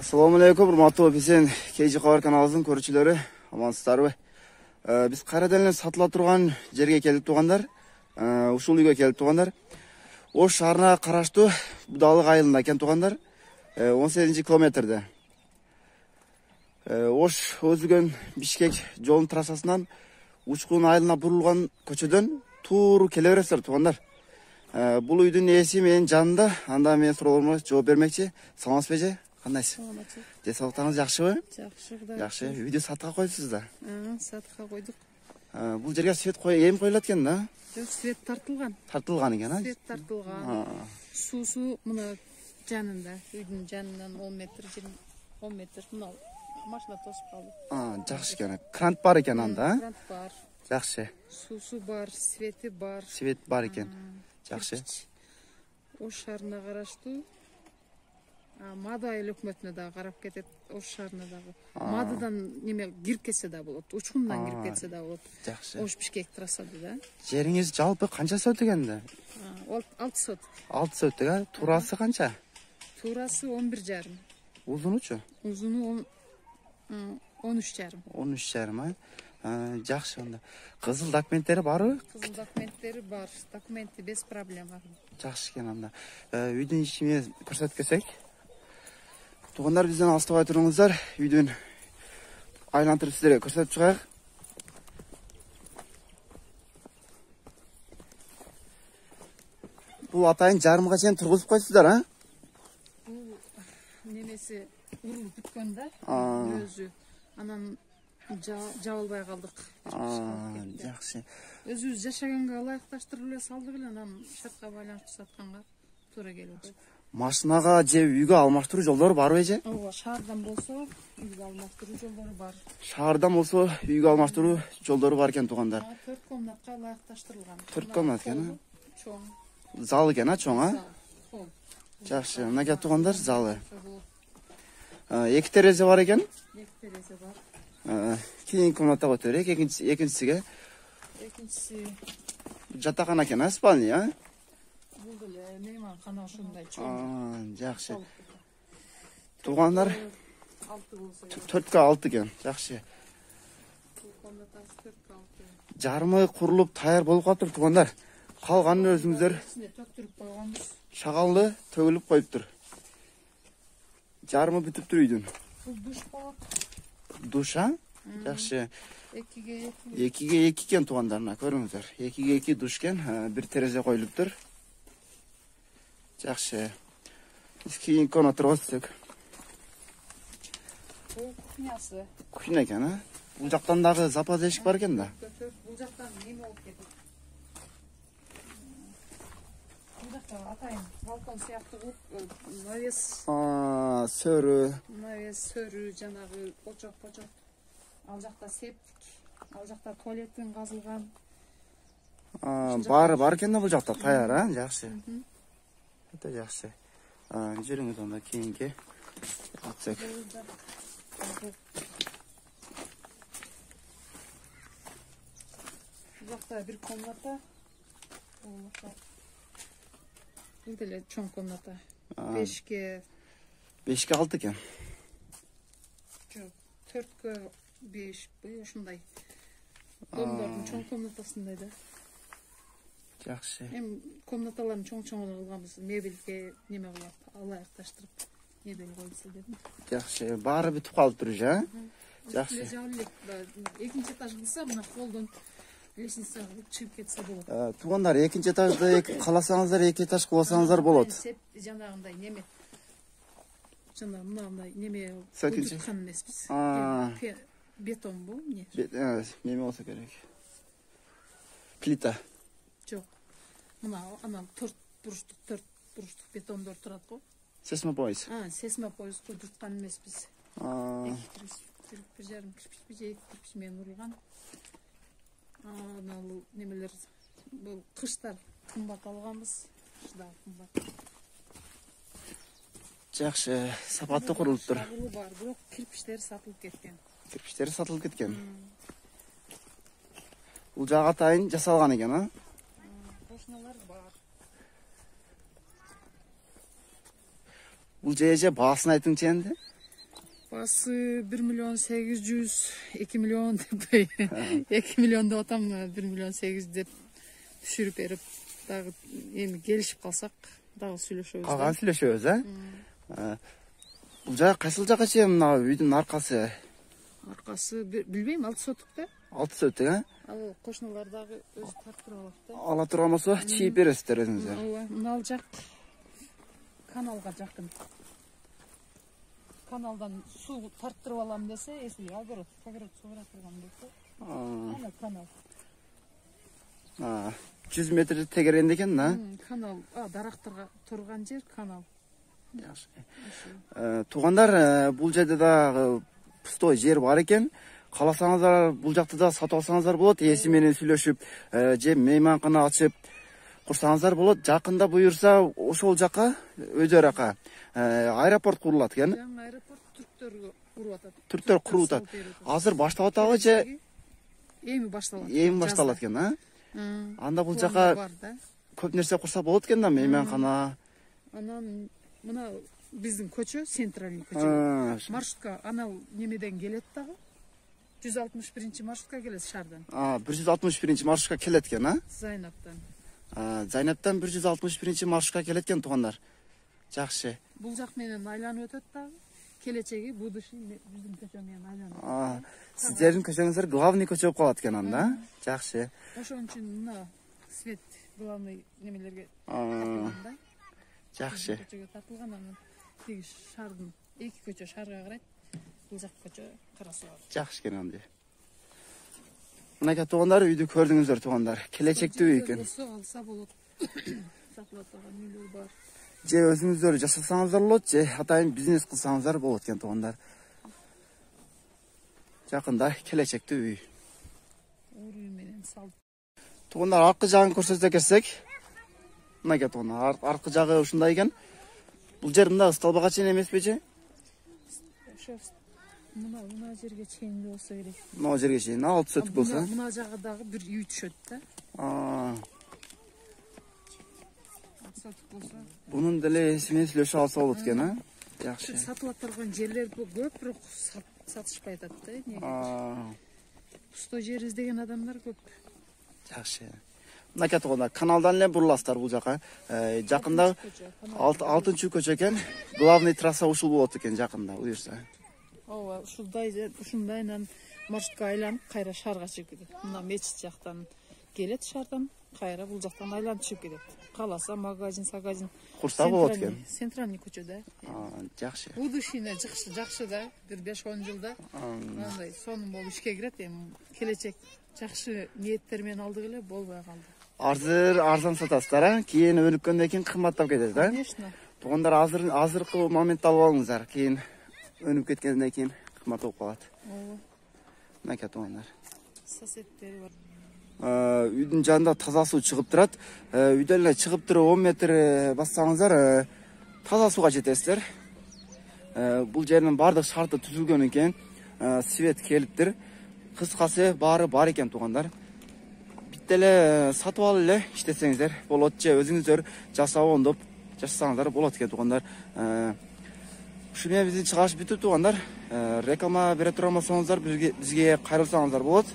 Assalamu alaikum, урматтуу биздин KG Кабар каналыбыздын көрүүчүлөрү, амансыздарбы? Биз кайрадан эле сатыла турган жерге келип тургандар, ушул үйгө келип тургандар. Ош шаарына караштуу Будалык айылында экен тургандар, 18-километрде. Ош Өзүгөн Бишкек жолунун трассасынан Учкун айылына бурулган көчөдөн тууру келе бересиздер тургандар. Бул үйдүн ээси менин жанында, анда менин суроолорума жооп бермекчи. Саламатсызбы эже? Кандайсыз? Денсаулыктарыңыз жакшыбы? Жакшы, Кудай. Жакшы. Үйдү сатка коюпсуз да? Сатка койдук. Бул жерге свет эми коюлат экен да? Жок, свет тартылган. Тартылган экен, а? Свет тартылган. Суусу мына жанында, үйдүн жанынан 10 метр, 10 метр мына машина тосуп калды. Жакшы экен. Крант бар экен анда, Крант бар. Жакшы. Суусу бар, свети бар. Свет бар экен. Жакшы. Ош шаарына караштуу. Мады айыл өкмөтүнө дагы карап кетет, Ош шаарына дагы. Мадыдан неме кирип кетсе да болот, Учкундан кирип кетсе да болот. Жакшы. Ош Бишкек трассада да. Жериңиз жалпы канча сот экенди? 6 сот. 6 сот экен. Турасы канча? Турасы 11,5. Узунучу? Узуну 13,5. 13,5, а? Жакшы анда. Кызыл документтери барбы? Кызыл документтери бар. Документи без проблем. Жакшы экен анда. Үйдүн ичине көрсөтүп кетсек. Тугандар, бизден алыстабай туруңуздар. Үйдүн айлантырып сиздерге көрсөтүп чыгайык. Бул атайын жарымга чейин тургузуп койсуздар, а? Бул немеси урулуп бүткөн да. Өзү анан жабылбай калдык. Жакшы. Өзүбүз жашаганга ылайыкташтырып эле салдык эле, анан шартка байланыштуу сатканга туура келип атат. Машинага же үйгө алмаштыруу жолдору барбы эже? Ооба, шаардан болсо үйгө алмаштыруу жолдору бар. Шаардан болсо үйгө алмаштыруу жолдору бар экен тугандар. 4 комнатка ылайыкташтырылган. 4 комнат экен, чоң. Зал экен, чоң, а? Чоң. Жакшы. Мынакей тугандар, залы. 2 терезе бар экен. 2 терезе бар. Кийинки комнатага өтөлүк, экинчисиге. Экинчиси жатакана экен, а? Спальня, а? бул деле мейманкана ушундай чоң. Жакшы. Тугандар 6 болсо. 4ка 6 экен. Жакшы. Бул комнатасы 4ка 6. Жарымы курулуп даяр болуп калыптыр тугандар. Калганын өзүңүздөр төктүрүп койгонбуз. шагалды төгүлүп коюптур. Жарымы бүтүптүр үйдүн. Бул душ болот. Душ, а? Жакшы. 2ге 2 экен тугандар, мына көрүңүздөр. 2ге 2 душ экен, бир терезе коюлуптур. Жакшы. Кийинки комнатага өтсөк. Бул кухнясы. Кухня экен, а? Бул жактан дагы запас эшик бар экен да. Бул жактан неме болуп кетет. Бул жакта атайын балкон сыяктуу кылып, навес. Сөрү. Навес, сөрү, жанагы почок. Ал жакта септик, ал жакта туалеттин казылган. Бар экен да бул жакта даяр, а? Жакшы. Өтө жакшы. Жүрүңүз анда кийинки өтсөк. Бул жакта бир комната. Бул деле чоң комната. 5ке 6 экен. Жок, 4ке 5 ушундай. Домдордун чоң комнатасындай да. Жакшы. Эми комнаталарын чоң кылганбыз, мебелге неме кылып, ылайыкташтырып, мебель койсо дедим. Жакшы. Баары бүтүп калыптыр уже, а? Жакшы. Экинчи этаж кылса, мына холдон лестница чыгып кетсе болот. Тугандар, экинчи этажды кааласаңыздар 2 этаж кылсаңыздар болот. Жанагындай неме. Жана мындай неме Сөкүнчү кан эмеспиз. Бетон бул эмне? Неме болсо керек. Плита. Жок. Мына анан 4 буруштук бетондор турат го. Сесма пояс. Сесма пояс кудурткан эмеспиз. 1,5 кирпич же 2 кирпич менен урулган. Бул немелер, бул кыштар кымбат алганбыз. Кышда кымбат. Жакшы, сапаттуу курулуптур. Бар, бирок кирпичтер сатылып кеткен. Кирпичтери сатылып кеткен. Бул жак атайын жасалган экен, а? Кошуналар бар. Бул же баасын айтыңчы энди. Басы 1.800.000, 2 миллион деп 2 миллион деп атам, 1.800.000 деп түшүрүп берип, дагы эми келишип калсак, дагы сүйлөшөбүз. Калган сүйлөшөбүз, Бул жай кайсыл жакка чейин мына үйдүн аркасы? Аркасы билбейм, 6 сотук да. 6 сотук, Ал кошуналар дагы өзү тартып алат да. Ала турган болсо чийип бересиздер өзүңүздөр. Ооба, мына жак каналга жакын. Каналдан суу тарттырып алам десе, если огород суу бара турган болсо, ана канал. 100 метр тегеренде экен да? Канал, дарактарга турган жер канал. Жакшы. Туугандар, бул жерде дагы пустой жер бар экен. Кааласаңыздар, бул жакты да сатып алсаңыздар болот. Ээси менен сүйлөшүп, же мейманкана ачып курсаңыздар болот. Жакында буюрса, ошол жака, өйдө жака аэропорт курулат экен. Жаңы аэропорт түрктөр куруп атат. Түрктөр куруп атат. Азыр баштап атабы же эми башталат? Эми башталат экен, Анда бул жака көп нерсе курса болот экен да, мейманкана. Анан мына биздин көчө, центральный көчө. Маршрутка анал немеден келет дагы. 161 маршрутка келет шаардан. 161 маршрутка келет экен, Зайнаптан. Зайнаптан 161 маршрутка келет экен туугандар. Жакшы. Бул жак менен айланып өтөт дагы. Келечеги будущий биздин көчө менен айланып. Сиздердин көчөңүздөр главный көчө болуп калат экен анда. Жакшы. Ошон үчүн мына свет главный немелерге тартылган да. Жакшы. Көчөгө тартылган, анан тиги шаардын эки көчө шаарга карайт. Бул жак көчө карасуу. Жакшы экен анда. Мынакей туугандар, үйдү көрдүңүздөр туугандар. Келечектүү үй экен. Алса болот. Сатылып турган үйлөр бар. Же өзүңүздөр жашасаңыздар болот, же атайын бизнес кылсаңыздар болот экен туугандар. Жакында келечектүү үй. Оор үй менен салып. Туугандар, аркы жагын көрсөтө кетсек, мынакей туугандар, аркы жагы ушундай экен. Бул жер мында ысталбага чейин эмеспи же? Ошо мына жерге чейин болсо керек. Мына жерге чейин 6 сотук болсо. Мына жагы дагы бир үй түшөт да. Bunun деле эсимен сүйлөшүп алса болот экен, Жакшы. Сатылып турган жерлер көп, бирок сатышпай атат да. Неге? Пустой жер издеген адамдар көп. Жакшы. Мынакей туугандар, каналдан эле буруласыздар бул жака. Жакында 6-көчө экен. Главный трасса ушул болот экен жакында, буюрса. Ооба, ушундайынан маршрутка айланып, кайра шаарга чыгып кетет. Мына мечит жактан келет шаардан, кайра бул жактан айланып чыгып кетет. Каласа магазин курса болот экен. Центральный көчөдө. Жакшы. Будущийне жакшы да, бир 5-10 жылда андай сонун болуп ишке кирет. Эми келечек жакшы ниеттер менен алдык эле, болбой калды. Азыр арзан сатасыздар, кийин өнүккөндөн кийин кымбаттап кетет, Конечно. Туугандар, азыркы моментти алып алыңыздар, кийин өнүп кеткенден кийин кымбат болуп калат. Ооба. Мынакей туугандар. Соседтери бар. Үйдүн жанында таза суу чыгып турат. Үйдөн эле чыгып туруп 10 метр бассаңыздар, таза сууга жетесиздер. Бул жердин бардык шарты түзүлгөн экен. Свет келиптир. Кыскасы баары бар экен туугандар. Битте эле сатып алып эле иштесеңиздер болот, же өзүңүздөр жасап оңдоп жашасаңыздар болот экен туугандар. Ушу менен биздин чыгарыш бүтүп туугандар. Реклама бере турган болсоңуздар бизге кайрылсаңыздар болот.